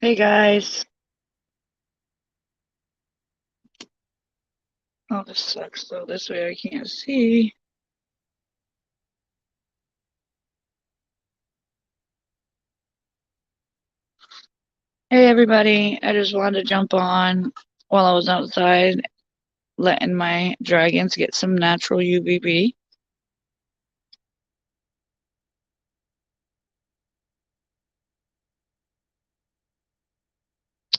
Hey guys. Oh, this sucks though. This way I can't see. Hey everybody. I just wanted to jump on while I was outside letting my dragons get some natural UVB.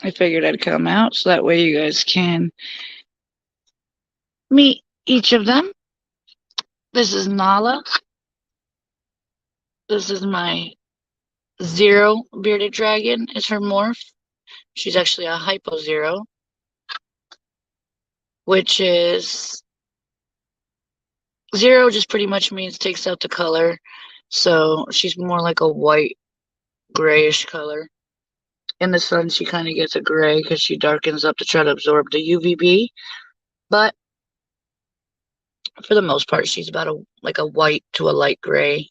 I figured I'd come out so that way you guys can meet each of them. This is Nala. This is my Zero bearded dragon is her morph. She's actually a hypo zero, which is zero just pretty much means takes out the color. So she's more like a white grayish color. In the sun, she kind of gets a gray because she darkens up to try to absorb the UVB. But for the most part, she's about a white to a light gray.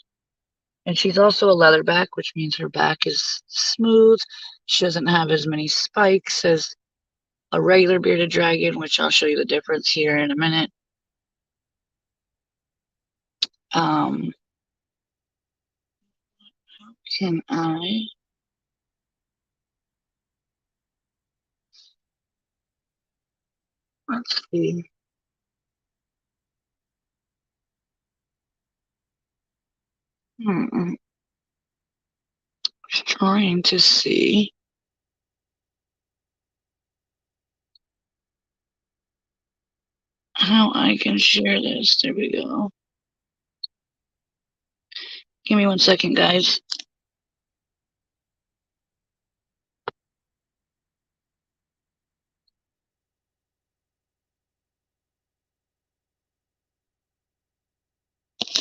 And she's also a leatherback, which means her back is smooth. She doesn't have as many spikes as a regular bearded dragon, which I'll show you the difference here in a minute. How can I? Let's see. Just trying to see how I can share this. There we go. Give me 1 second, guys.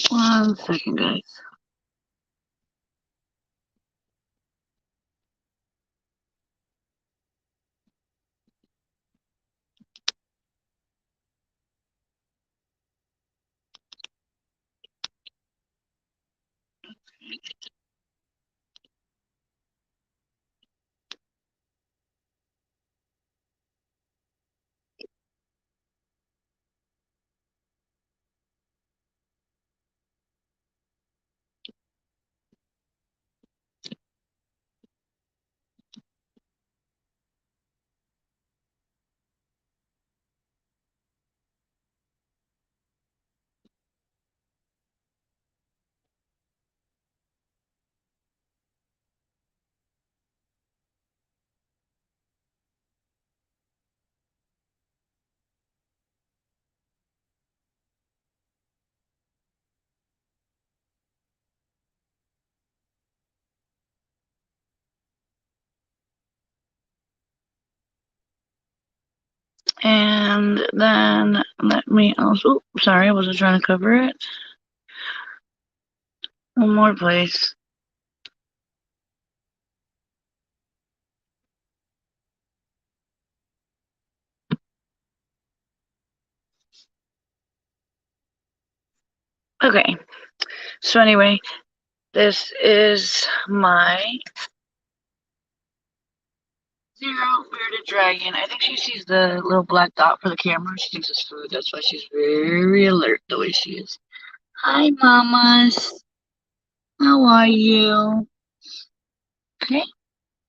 One second, guys. And then let me also, sorry, I wasn't trying to cover it. One more place. Okay, so anyway, this is my Zero bearded dragon. I think she sees the little black dot for the camera. She thinks it's food. That's why she's very alert the way she is. Hi, mamas. How are you? Okay,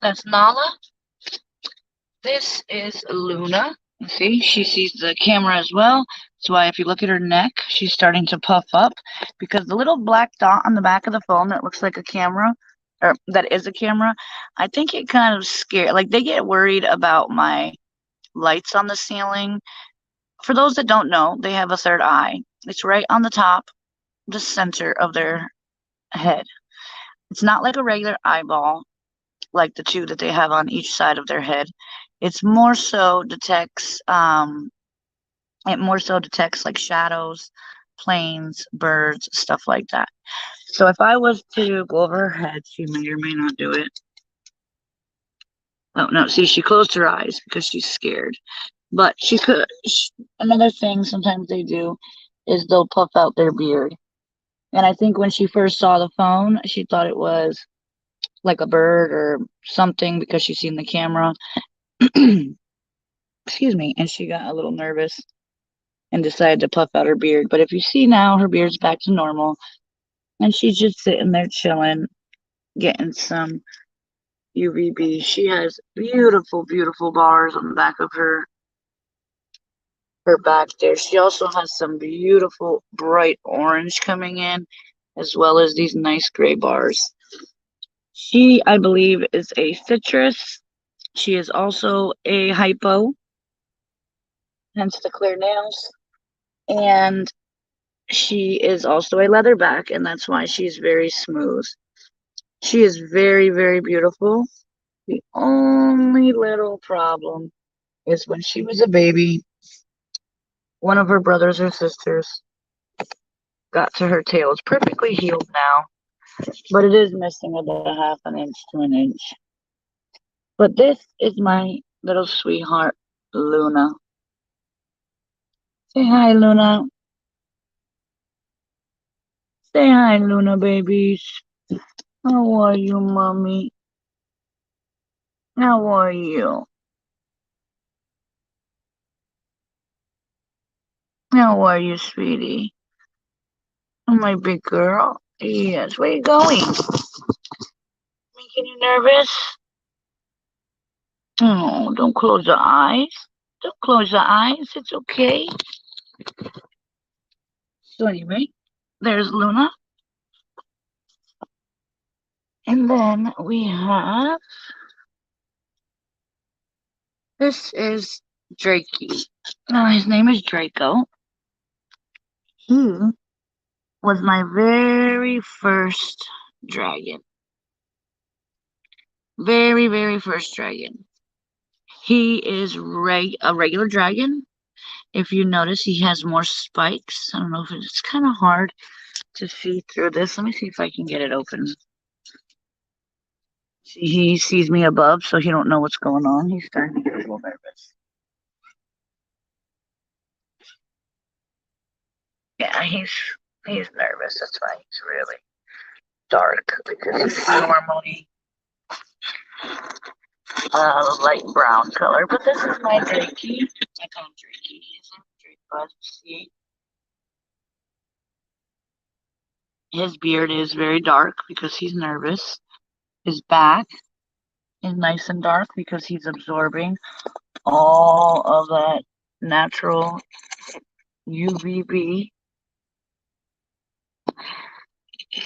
that's Nala. This is Luna. You see, she sees the camera as well. That's why if you look at her neck, she's starting to puff up because the little black dot on the back of the phone that looks like a camera, or that is a camera, I think it kind of scared, like they get worried about my lights on the ceiling. For those that don't know, they have a third eye. It's right on the top, the center of their head. It's not like a regular eyeball, like the two that they have on each side of their head. It's more so detects it more so detects like shadows, planes, birds, stuff like that. So if I was to go over her head, she may or may not do it. Oh no, see, she closed her eyes because she's scared. But she could. Another thing sometimes they do is they'll puff out their beard. And I think when she first saw the phone, she thought it was like a bird or something because she's seen the camera. Excuse me. And she got a little nervous and decided to puff out her beard. But if you see now, her beard's back to normal. And she's just sitting there chilling, getting some UVB. She has beautiful, beautiful bars on the back of her back there. She also has some beautiful bright orange coming in, as well as these nice gray bars. She, I believe, is a citrus. She is also a hypo, hence the clear nails. And she is also a leatherback, and that's why she's very smooth. She is very, very beautiful. The only little problem is when she was a baby, one of her brothers or sisters got to her tail. It's perfectly healed now, but it is missing about a half an inch to an inch. But this is my little sweetheart, Luna. Say hi, Luna. Say hi, Luna babies. How are you, mommy? How are you? How are you, sweetie? Oh, my big girl. Yes, where you going? Making you nervous? Oh, don't close your eyes. Don't close your eyes. It's okay. So anyway, there's Luna. And then we have, this is Drakey. Now his name is Draco. He was my very first dragon. Very, very first dragon. He is a regular dragon. If you notice, he has more spikes. I don't know if it's kind of hard to see through this. Let me see if I can get it open. See, he sees me above, so he don't know what's going on. He's starting to get a little nervous. Yeah, he's nervous. That's why he's really dark, because he's normally light brown color. But this is my Drakey. I call him Drakey. He's a Draco, as you see. His beard is very dark because he's nervous. His back is nice and dark because he's absorbing all of that natural UVB.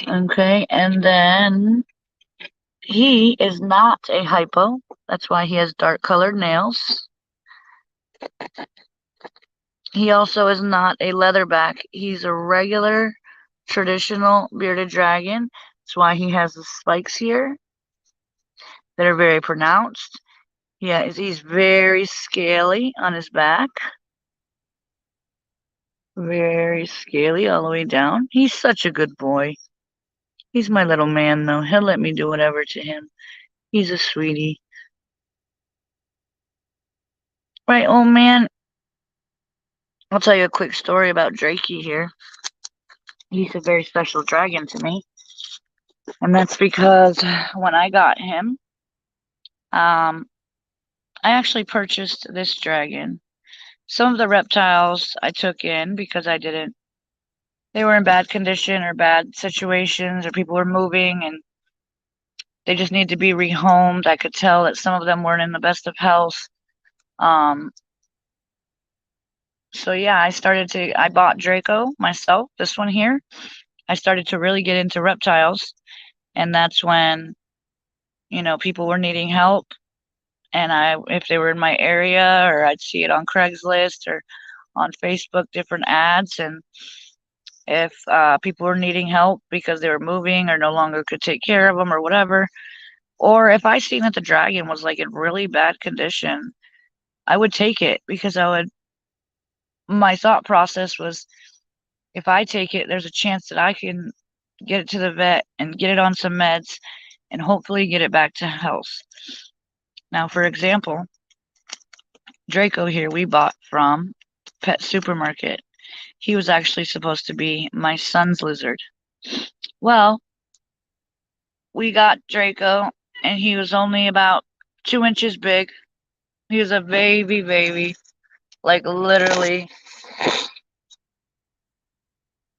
Okay, and then he is not a hypo. That's why he has dark colored nails. He also is not a leatherback. He's a regular, traditional bearded dragon. That's why he has the spikes here that are very pronounced. Yeah, he's very scaly on his back. Very scaly all the way down. He's such a good boy. He's my little man, though. He'll let me do whatever to him. He's a sweetie. Right, old man? I'll tell you a quick story about Drakey here. He's a very special dragon to me. And that's because when I got him, I actually purchased this dragon. Some of the reptiles I took in because they were in bad condition or bad situations, or people were moving and they just need to be rehomed. I could tell that some of them weren't in the best of health. So yeah, I bought Draco myself, this one here. I started to really get into reptiles, and that's when, people were needing help. And if they were in my area, or I'd see it on Craigslist or on Facebook, different ads, and if people were needing help because they were moving or no longer could take care of them or whatever, or if I seen that the dragon was like in really bad condition, I would take it because my thought process was, if I take it, there's a chance that I can get it to the vet and get it on some meds and hopefully get it back to health. Now, for example, Draco here we bought from Pet Supermarket. He was actually supposed to be my son's lizard. Well, we got Draco, and he was only about 2 inches big. He was a baby, like literally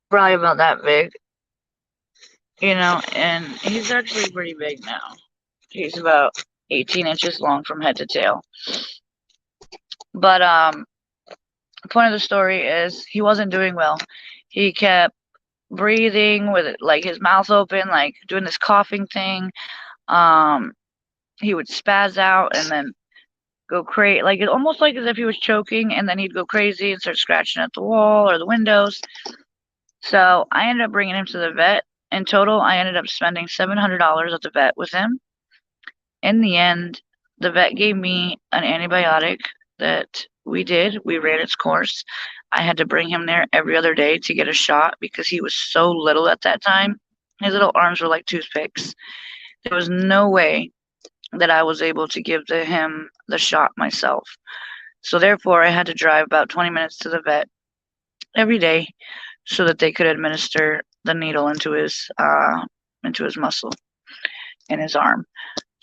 probably about that big, and he's actually pretty big now. He's about 18 inches long from head to tail. But the point of the story is he wasn't doing well. He kept breathing with like his mouth open, like doing this coughing thing. He would spaz out and then go crazy, like almost like as if he was choking, and then he'd go crazy and start scratching at the wall or the windows. So I ended up bringing him to the vet. In total, I ended up spending $700 at the vet with him. In the end, the vet gave me an antibiotic that we ran its course. I had to bring him there every other day to get a shot because he was so little at that time. His little arms were like toothpicks. There was no way that I was able to give him the shot myself. So therefore, I had to drive about 20 minutes to the vet every day so that they could administer the needle into his muscle in his arm.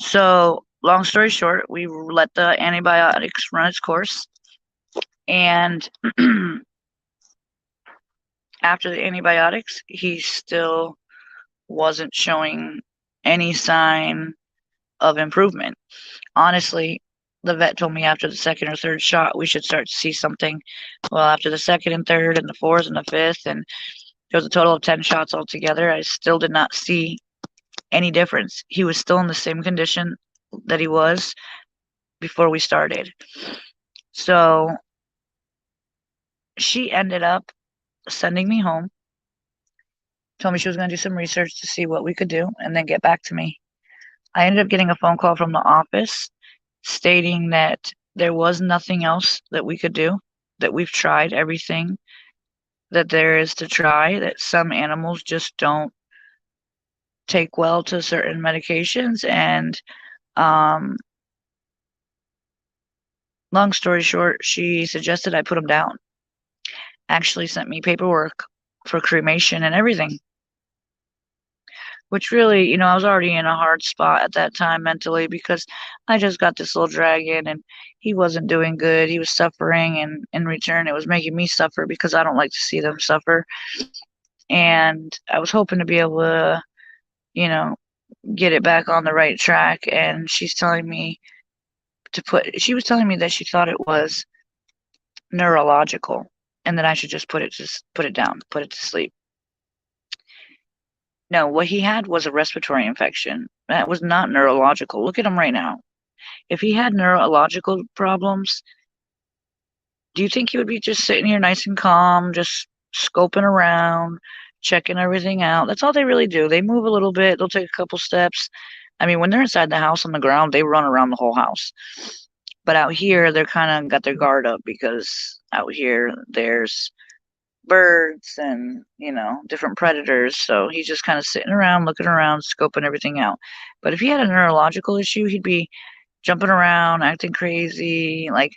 So, long story short, we let the antibiotics run its course, and after the antibiotics, he still wasn't showing any sign of improvement. Honestly, the vet told me after the second or third shot we should start to see something. Well, after the second and third and the fourth and the fifth, and there was a total of 10 shots altogether, I still did not see any difference. He was still in the same condition that he was before we started. So she ended up sending me home, told me she was going to do some research to see what we could do, and then get back to me. I ended up getting a phone call from the office stating that there was nothing else that we could do, that we've tried everything that there is to try, that some animals just don't take well to certain medications. And long story short, she suggested I put them down. Actually sent me paperwork for cremation and everything. Which really, I was already in a hard spot at that time mentally because I just got this little dragon and he wasn't doing good. He was suffering, and in return, it was making me suffer because I don't like to see them suffer. And I was hoping to be able to, get it back on the right track. And she was telling me that she thought it was neurological and that I should just put it down, put it to sleep. No, what he had was a respiratory infection. That was not neurological. Look at him right now. If he had neurological problems, do you think he would be just sitting here nice and calm, just scoping around, checking everything out? That's all they really do. They move a little bit, they'll take a couple steps. I mean, when they're inside the house on the ground, they run around the whole house. But out here, they're kind of got their guard up because out here there's birds and, different predators. So he's just kind of sitting around, looking around, scoping everything out. But if he had a neurological issue, he'd be jumping around, acting crazy, like,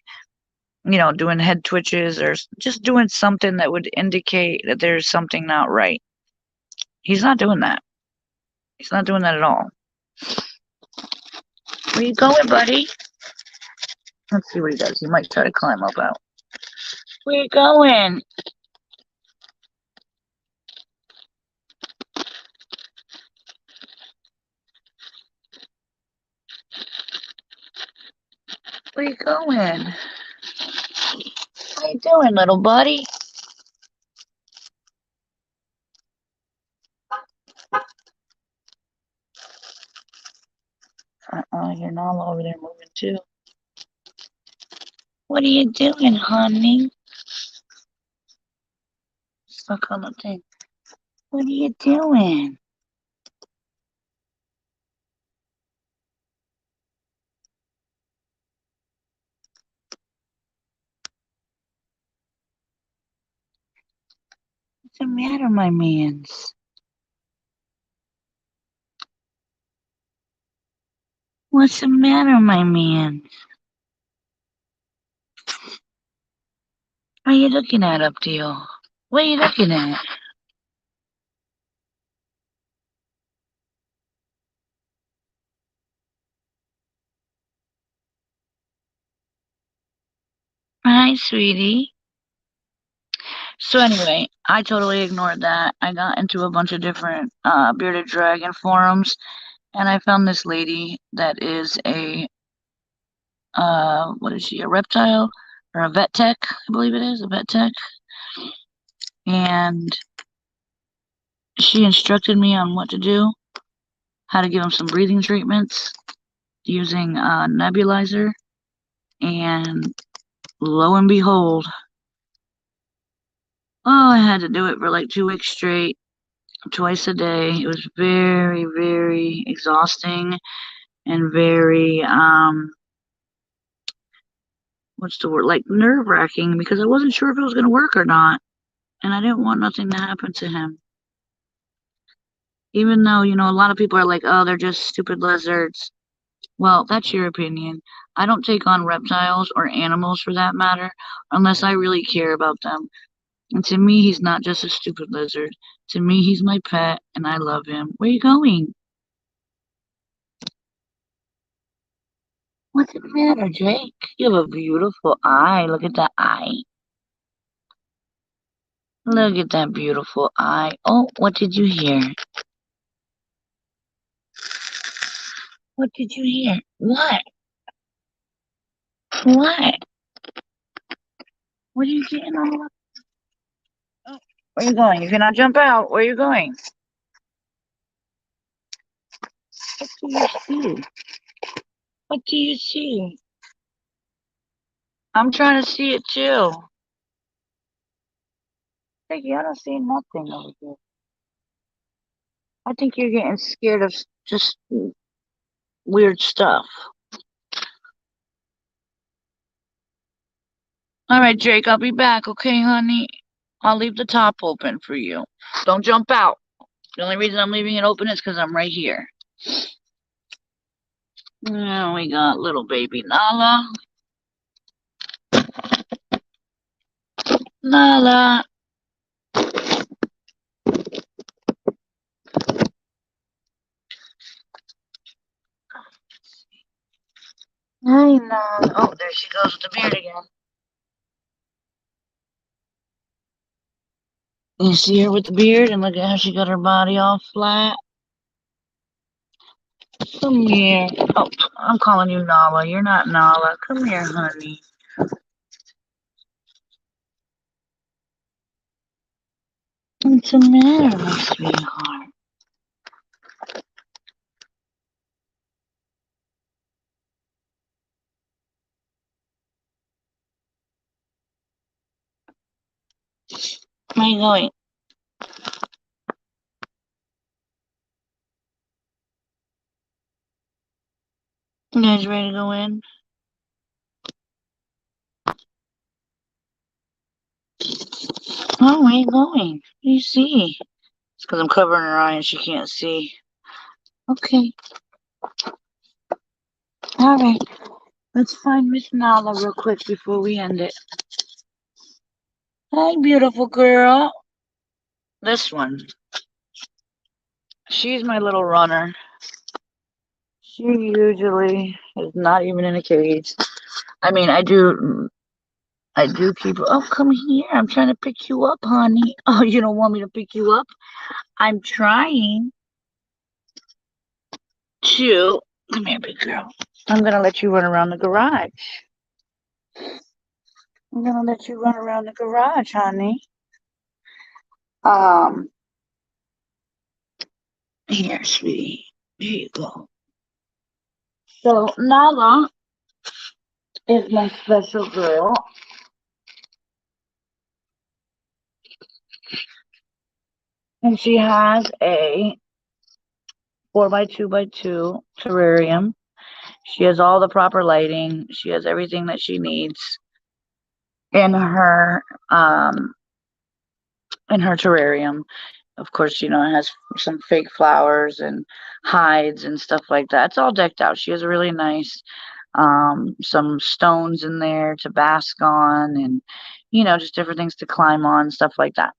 doing head twitches or just doing something that would indicate that there's something not right. He's not doing that. He's not doing that at all. Where you going, buddy? Let's see what he does. He might try to climb up out. Where you going? Where you going? How you doing, little buddy? You're not over there moving too. What are you doing, honey? Stuck on the thing. What are you doing? What's the matter, my mans? What's the matter, my man? What are you looking at, Updale? What are you looking at? Hi, sweetie. So anyway, I totally ignored that. I got into a bunch of different bearded dragon forums, and I found this lady that is a what is she? A reptile or a vet tech? I believe it is a vet tech, and she instructed me on what to do, how to give him some breathing treatments using a nebulizer, and lo and behold, oh, I had to do it for like 2 weeks straight, twice a day. It was very, very exhausting and very what's the word, like nerve-wracking, because I wasn't sure if it was going to work or not, and I didn't want nothing to happen to him. Even though, a lot of people are like, oh, they're just stupid lizards. Well, that's your opinion. I don't take on reptiles or animals for that matter unless I really care about them. And to me, he's not just a stupid lizard. To me, he's my pet and I love him. Where are you going? What's the matter, Jake? You have a beautiful eye. Look at that eye. Look at that beautiful eye. Oh, what did you hear? What did you hear? What? What? What are you getting all up? Oh, where are you going? You cannot jump out. Where are you going? What do you see? What do you see? I'm trying to see it too. Peggy, I don't see nothing over here. I think you're getting scared of just weird stuff. All right, Jake, I'll be back, okay, honey? I'll leave the top open for you. Don't jump out. The only reason I'm leaving it open is because I'm right here. Now we got little baby Nala. Nala. Hi, Nala. Oh, there she goes with the beard again. You see her with the beard, and look at how she got her body all flat. Come here. Oh, I'm calling you Nala. You're not Nala. Come here, honey. What's the matter, my sweetheart? Where are you going? You guys ready to go in? Oh, where are you going? What do you see? It's because I'm covering her eye and she can't see. Okay. All right. Let's find Miss Nala real quick before we end it. Hi, beautiful girl. This one. She's my little runner. She usually is not even in a cage. I mean, I do keep. Oh, come here. I'm trying to pick you up, honey. Oh, you don't want me to pick you up? I'm trying to. Come here, big girl. I'm going to let you run around the garage. I'm going to let you run around the garage, honey. Um, Here, sweetie. Here you go. So, Nala is my special girl. And she has a 4x2x2 terrarium. She has all the proper lighting. She has everything that she needs in her um in her terrarium. Of course, it has some fake flowers and hides and stuff like that. It's all decked out. She has a really nice some stones in there to bask on, and just different things to climb on, stuff like that.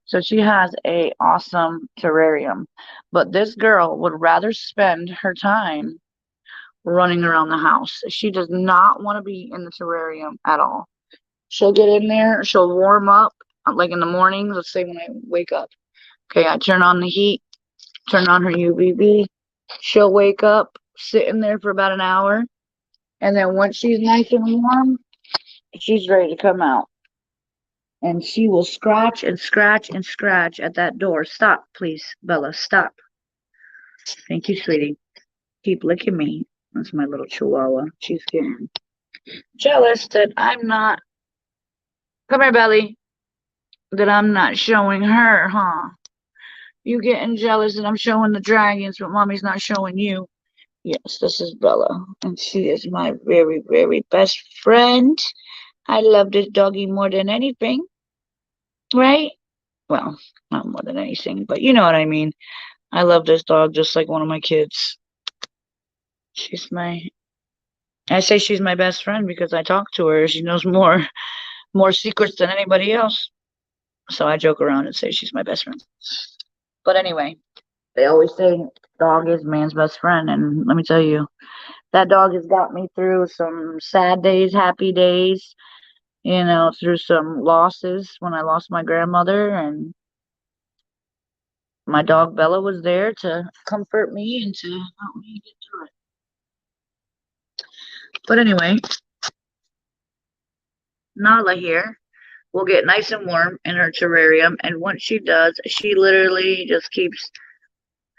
So she has a awesome terrarium. But this girl would rather spend her time running around the house. She does not want to be in the terrarium at all. She'll get in there. She'll warm up, like in the morning. Let's say when I wake up. Okay, I turn on the heat, turn on her UVB. She'll wake up, sit in there for about an hour. And then once she's nice and warm, she's ready to come out. And she will scratch and scratch and scratch at that door. Stop, please, Bella. Stop. Thank you, sweetie. Keep licking me. That's my little chihuahua. She's getting jealous that I'm not. Come here, Belly. That I'm not showing her, huh? You getting jealous that I'm showing the dragons, but mommy's not showing you. Yes, this is Bella, and she is my very, very best friend. I love this doggy more than anything, right? Well, not more than anything, but you know what I mean. I love this dog just like one of my kids. She's my, I say she's my best friend because I talk to her. She knows more secrets than anybody else. So I joke around and say she's my best friend. But anyway, they always say dog is man's best friend, and let me tell you, that dog has got me through some sad days, happy days, through some losses when I lost my grandmother, and my dog Bella was there to comfort me and to help me get through it. But anyway, Nala here will get nice and warm in her terrarium, and once she does, she literally just keeps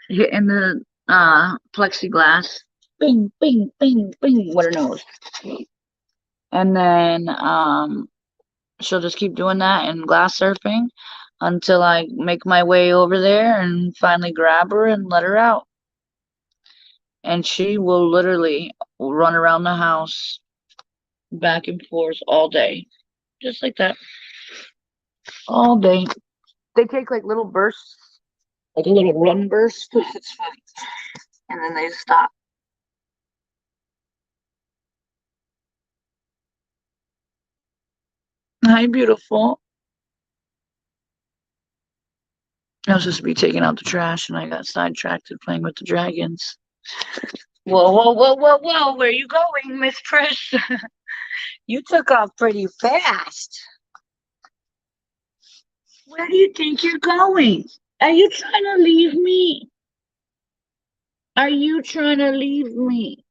hitting the plexiglass, bing, bing, bing, bing, with her nose. And then she'll just keep doing that and glass surfing until I make my way over there and finally grab her and let her out. And she will literally run around the house back and forth all day. Just like that. All day. They take like little bursts, like a little run burst. It's funny. And then they stop. Hi, beautiful. I was supposed to be taking out the trash and I got sidetracked and playing with the dragons. Whoa, whoa, whoa, whoa, whoa. Where are you going, Miss Trish? You took off pretty fast. Where do you think you're going? Are you trying to leave me? Are you trying to leave me?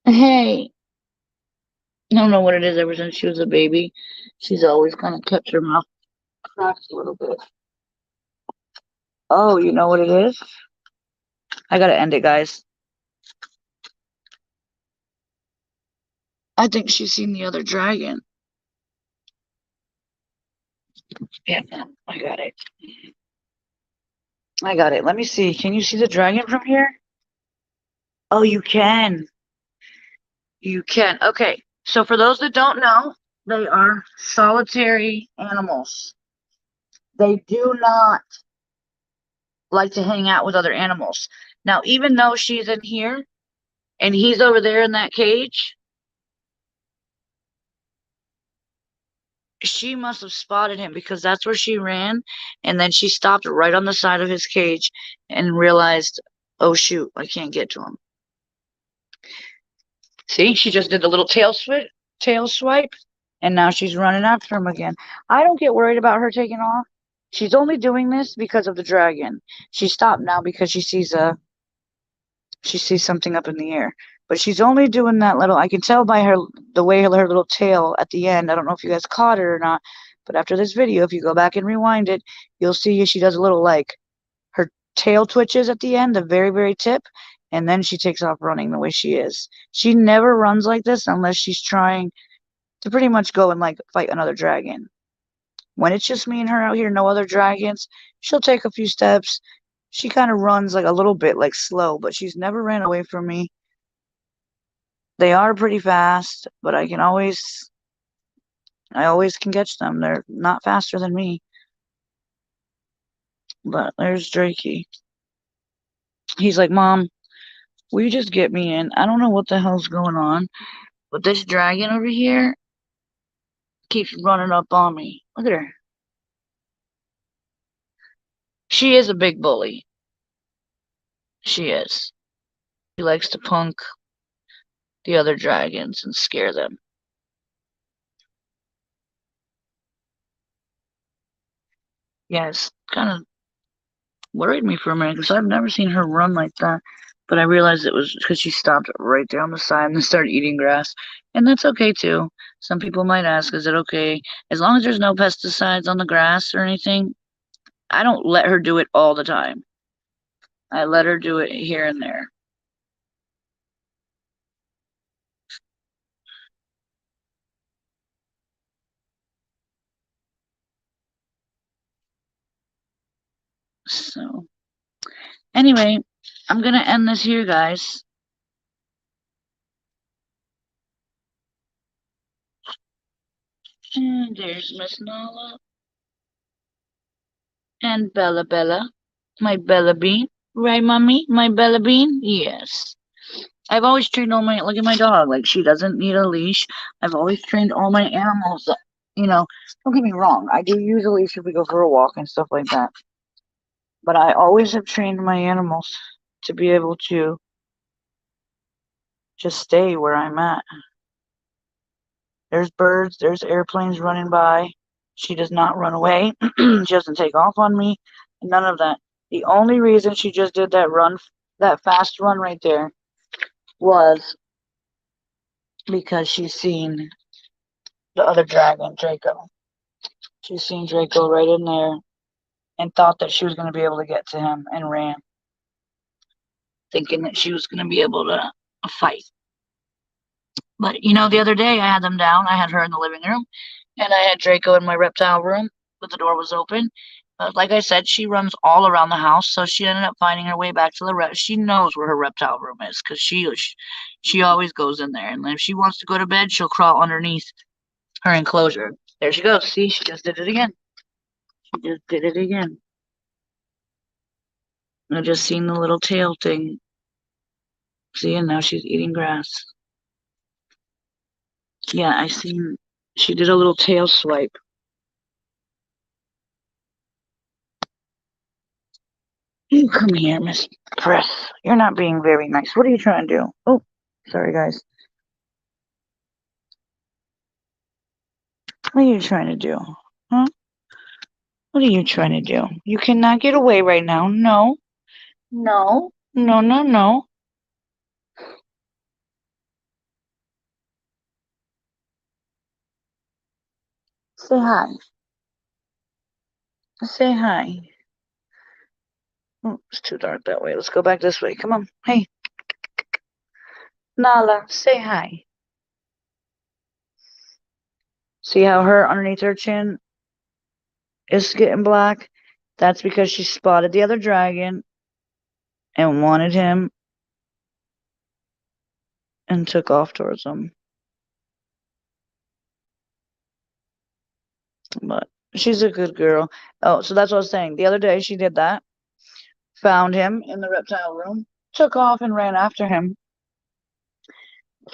Hey. I don't know what it is. Ever since she was a baby, she's always kind of kept her mouth cracked a little bit. Oh, you know what it is? I gotta end it, guys. I think she's seen the other dragon. Yeah, I got it. I got it. Let me see. Can you see the dragon from here? Oh, you can. You can. Okay. So for those that don't know, they are solitary animals. They do not like to hang out with other animals. Now, even though she's in here and he's over there in that cage, she must have spotted him because that's where she ran, and then she stopped right on the side of his cage and realized, oh shoot, I can't get to him. See, she just did the little tail swipe, and now she's running after him again. I don't get worried about her taking off. She's only doing this because of the dragon. She stopped now because she sees something up in the air. But she's only doing that little, I can tell by the way her little tail at the end. I don't know if you guys caught it or not, but after this video, if you go back and rewind it, you'll see she does a little, like, her tail twitches at the end, the very, very tip, and then she takes off running the way she is. She never runs like this unless she's trying to pretty much go and, like, fight another dragon. When it's just me and her out here, no other dragons, she'll take a few steps. She kind of runs like a little bit, like slow, but she's never ran away from me. They are pretty fast, but I always can catch them. They're not faster than me. But there's Drakey. He's like, Mom, will you just get me in? I don't know what the hell's going on, but this dragon over here keeps running up on me. Look at her. She is a big bully. She is. She likes to punk the other dragons and scare them. Yeah, it's kind of worried me for a minute because I've never seen her run like that. But I realized it was because she stopped right down the side and started eating grass. And that's okay too. Some people might ask, is it okay? As long as there's no pesticides on the grass or anything, I don't let her do it all the time. I let her do it here and there. So, anyway, I'm gonna end this here, guys. And there's Miss Nala and Bella Bella, my Bella Bean. Right, Mommy? My Bella Bean? Yes. I've always trained all my, look at my dog, like she doesn't need a leash. I've always trained all my animals, don't get me wrong, I do use a leash if we go for a walk and stuff like that. But I always have trained my animals to be able to just stay where I'm at. There's birds, there's airplanes running by. She does not run away. She doesn't take off on me. None of that. The only reason she just did that run, that fast run right there, was because she's seen the other dragon, Draco. She's seen Draco right in there and thought that she was going to be able to get to him and ran, thinking that she was going to be able to fight. But, the other day I had them down. I had her in the living room, and I had Draco in my reptile room, but the door was open. Like I said, she runs all around the house, so she ended up finding her way back to the she knows where her reptile room is because she always goes in there. And if she wants to go to bed, she'll crawl underneath her enclosure. There she goes. See, she just did it again. She just did it again. I just seen the little tail thing. See, and now she's eating grass. Yeah, I seen she did a little tail swipe. You come here, Miss Press. You're not being very nice. What are you trying to do? Oh, sorry, guys. What are you trying to do? Huh? What are you trying to do? You cannot get away right now. No. No. No, no, no. Say hi. Say hi. Oh, it's too dark that way. Let's go back this way. Come on. Hey. Nala, say hi. See how her underneath her chin is getting black? That's because she spotted the other dragon and wanted him and took off towards him. But she's a good girl. Oh, so that's what I was saying. The other day she did that, found him in the reptile room, took off and ran after him.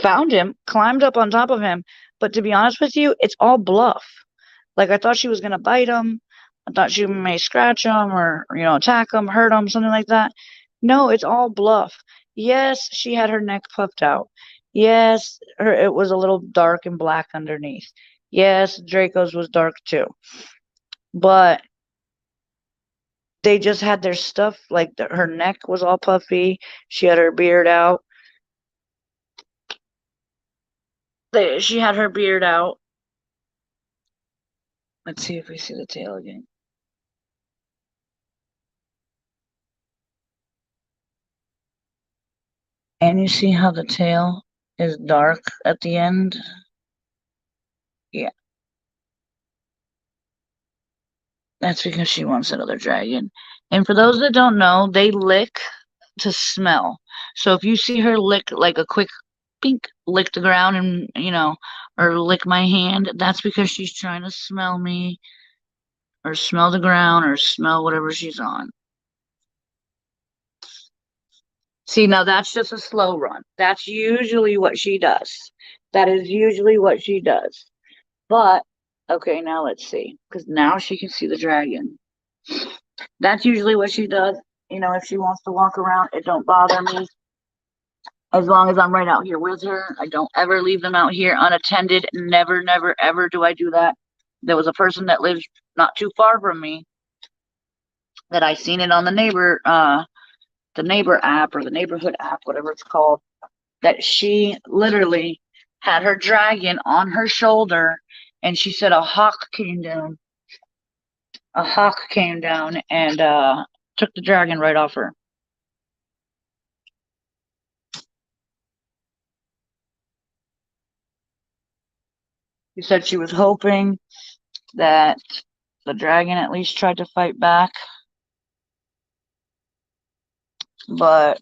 Found him, climbed up on top of him. But to be honest with you, it's all bluff. Like I thought she was gonna bite him. I thought she may scratch him or attack him, hurt him, something like that. No, it's all bluff. Yes, she had her neck puffed out. Yes, it was a little dark and black underneath. Yes, Draco's was dark too. But they just had their stuff, like her neck was all puffy. She had her beard out. She had her beard out. Let's see if we see the tail again. And you see how the tail is dark at the end? Yeah. That's because she wants another dragon. And for those that don't know, they lick to smell. So if you see her lick like a quick pink, lick the ground and, or lick my hand, that's because she's trying to smell me or smell the ground or smell whatever she's on. See, now that's just a slow run. That's usually what she does. That is usually what she does. But, okay, now let's see. Because now she can see the dragon. That's usually what she does. If she wants to walk around, it don't bother me. As long as I'm right out here with her. I don't ever leave them out here unattended. Never, never, ever do I do that. There was a person that lives not too far from me that I seen it on the neighbor app or the neighborhood app, whatever it's called, that she literally had her dragon on her shoulder, and she said a hawk came down. A hawk came down and took the dragon right off her. She said she was hoping that the dragon at least tried to fight back, but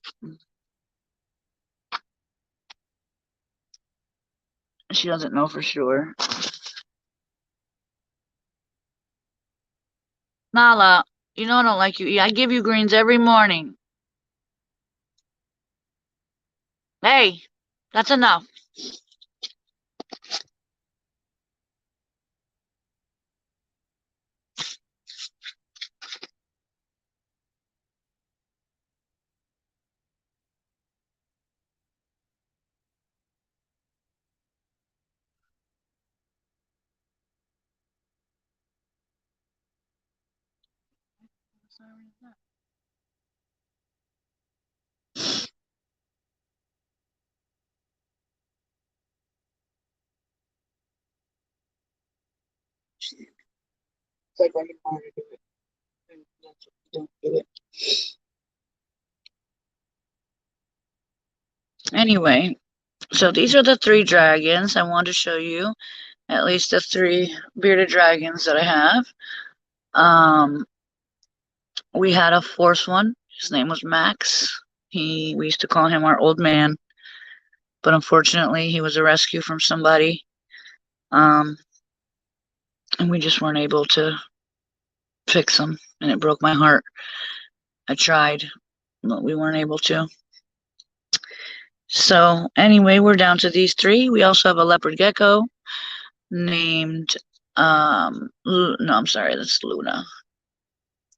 she doesn't know for sure. Nala, you know I don't like you. I give you greens every morning. Hey, that's enough. It's like when you want to do it, and that's what you don't do it. Anyway, so these are the 3 dragons. I want to show you at least the 3 bearded dragons that I have. We had a 4th one. His name was Max. We used to call him our old man, but unfortunately he was a rescue from somebody. And we just weren't able to fix him, and it broke my heart. I tried, but we weren't able to. So anyway, we're down to these 3. We also have a leopard gecko named no, I'm sorry, that's Luna.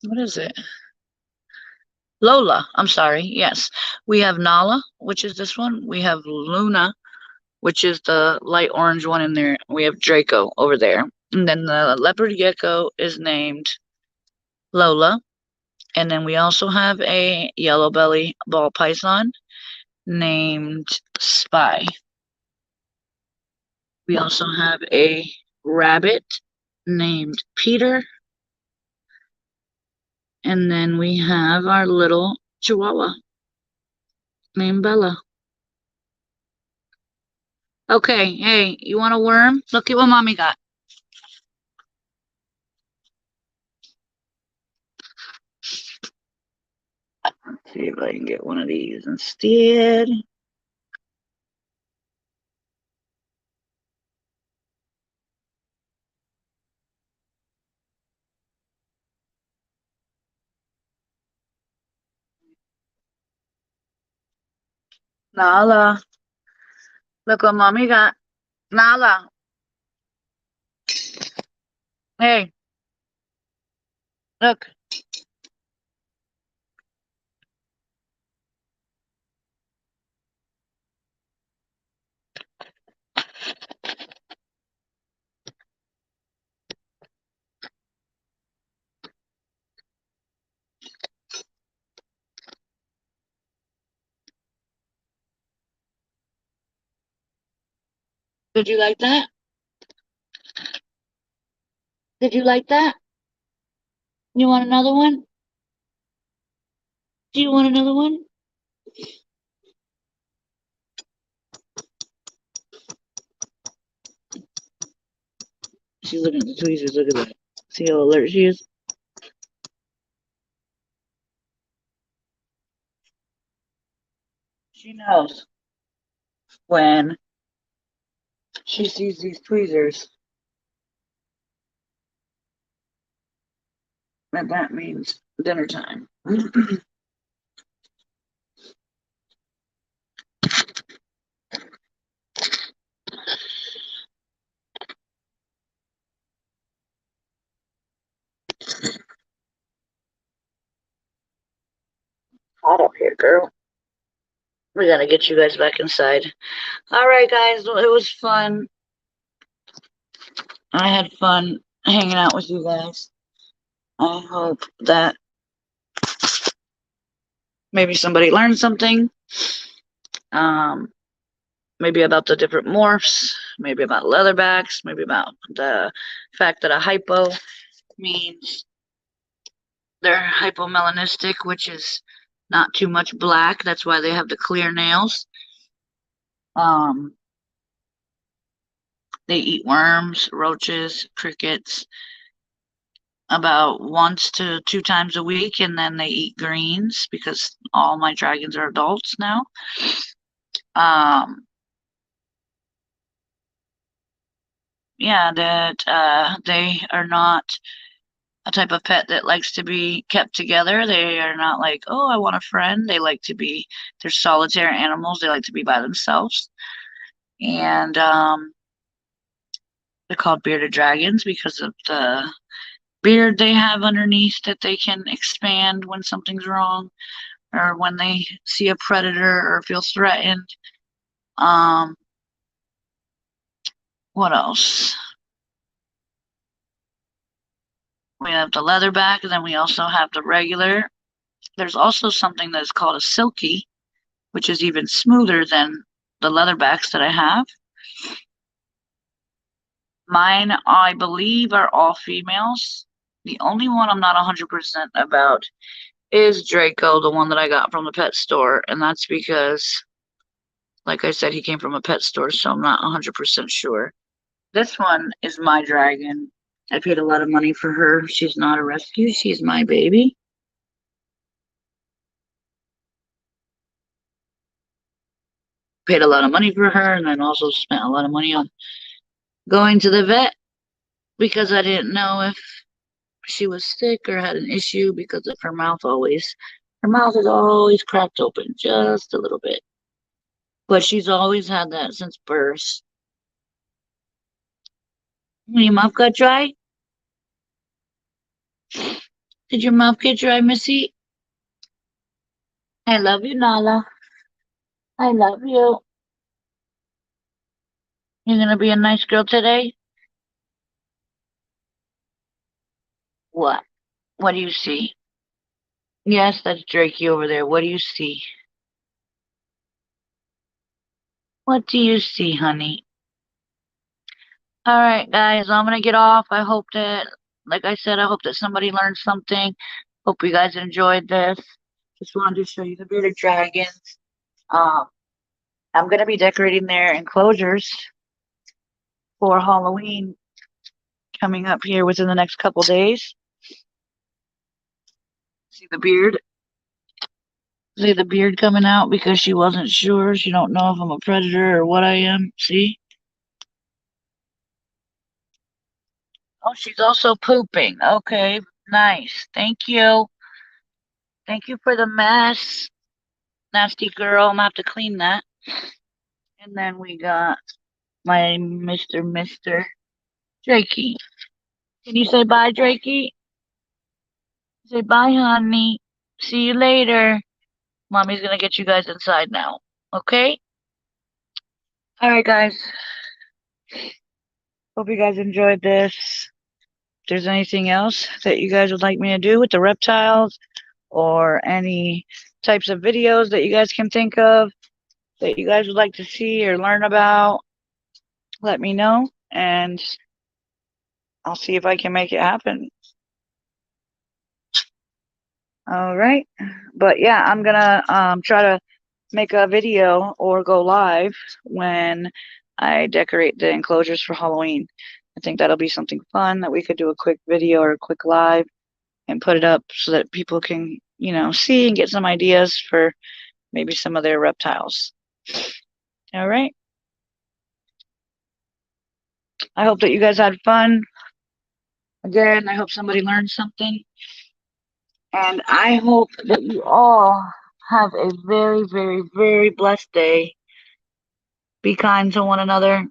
What is it? Lola. I'm sorry. Yes. We have Nala, which is this one. We have Luna, which is the light orange one in there. We have Draco over there. And then the leopard gecko is named Lola. And then we also have a yellow belly ball python named Spy. We also have a rabbit named Peter. And then we have our little chihuahua named Bella. Okay, hey, you want a worm? Look at what mommy got. Let's see if I can get one of these instead. Nala, look what mommy got. Nala, hey, look. Did you like that? Did you like that? You want another one? Do you want another one? She's looking at the tweezers. Look at that. See how alert she is? She knows when she sees these tweezers that means dinner time. Hot up here, girl. We gotta get you guys back inside. All right, guys. Well, it was fun. I had fun hanging out with you guys. I hope that maybe somebody learned something. Maybe about the different morphs, maybe about leatherbacks, maybe about the fact that a hypo means they're hypomelanistic, which is not too much black. That's why they have the clear nails. They eat worms, roaches, crickets about 1 to 2 times a week, and then they eat greens because all my dragons are adults now. Yeah, that they are not a type of pet that likes to be kept together. They are not like, oh, I want a friend. They like to be, they're solitary animals. They like to be by themselves. And they're called bearded dragons because of the beard they have underneath that they can expand when something's wrong or when they see a predator or feel threatened. What else? We have the leatherback, and then we also have the regular. There's also something that's called a silky, which is even smoother than the leatherbacks that I have. Mine, I believe, are all females. The only one I'm not 100% about is Draco, the one that I got from the pet store, and that's because, like I said, he came from a pet store, so I'm not 100% sure. This one is my dragon. I paid a lot of money for her. She's not a rescue. She's my baby. Paid a lot of money for her, and then also spent a lot of money on going to the vet because I didn't know if she was sick or had an issue because of her mouth always. Her mouth is always cracked open just a little bit. But she's always had that since birth. Your mouth got dry? Did your mouth get dry, Missy? I love you, Nala. I love you. You're gonna be a nice girl today? What? What do you see? Yes, that's Drakey over there. What do you see? What do you see, honey? All right, guys, I'm gonna get off. I hope that, like I said, I hope that somebody learned something. Hope you guys enjoyed this. Just wanted to show you the bearded dragons. Um, I'm gonna be decorating their enclosures for Halloween coming up here within the next couple days. See the beard? See the beard coming out because she wasn't sure. She don't know if I'm a predator or what I am. See? Oh, she's also pooping. Okay, nice. Thank you. Thank you for the mess. Nasty girl. I'm gonna have to clean that. And then we got my Mr. Drakey. Can you say bye, Drakey? Say bye, honey. See you later. Mommy's gonna get you guys inside now. Okay? Alright, guys. Hope you guys enjoyed this. If there's anything else that you guys would like me to do with the reptiles or any types of videos that you guys can think of that you guys would like to see or learn about, let me know and I'll see if I can make it happen. All right. But yeah, I'm gonna try to make a video or go live when I decorate the enclosures for Halloween. I think that'll be something fun that we could do a quick video or a quick live and put it up so that people can, you know, see and get some ideas for maybe some of their reptiles. All right. I hope that you guys had fun. Again, I hope somebody learned something. And I hope that you all have a very, very, very blessed day. Be kind to one another.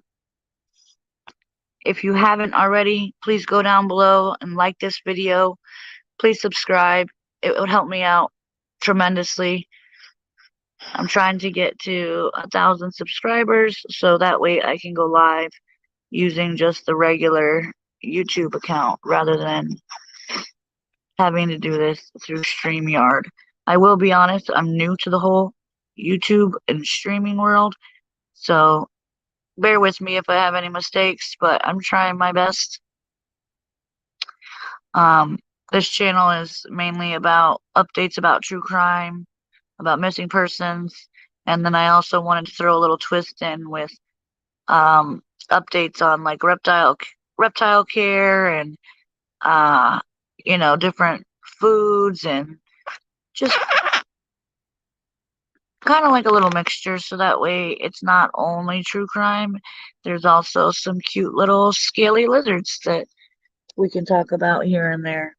If you haven't already, please go down below and like this video. Please subscribe. It would help me out tremendously. I'm trying to get to 1,000 subscribers so that way I can go live using just the regular YouTube account rather than having to do this through StreamYard. I will be honest, I'm new to the whole YouTube and streaming world, so bear with me if I have any mistakes, but I'm trying my best. Um, this channel is mainly about updates about true crime, about missing persons, and then I also wanted to throw a little twist in with um, updates on like reptile care and uh, different foods and just kind of like a little mixture so that way it's not only true crime. There's also some cute little scaly lizards that we can talk about here and there.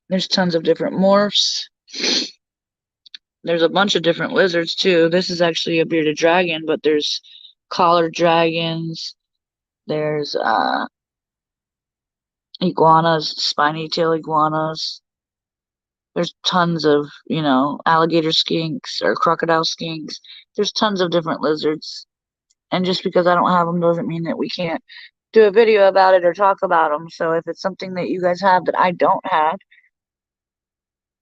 There's tons of different morphs. There's a bunch of different lizards too. This is actually a bearded dragon, but there's collared dragons. There's iguanas, spiny tail iguanas. There's tons of, alligator skinks or crocodile skinks. There's tons of different lizards. And just because I don't have them doesn't mean that we can't do a video about it or talk about them. So if it's something that you guys have that I don't have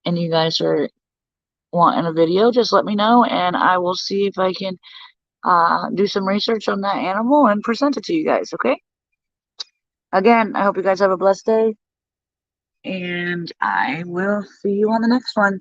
and you guys are wanting a video, just let me know and I will see if I can do some research on that animal and present it to you guys, okay? Again, I hope you guys have a blessed day and I will see you on the next one.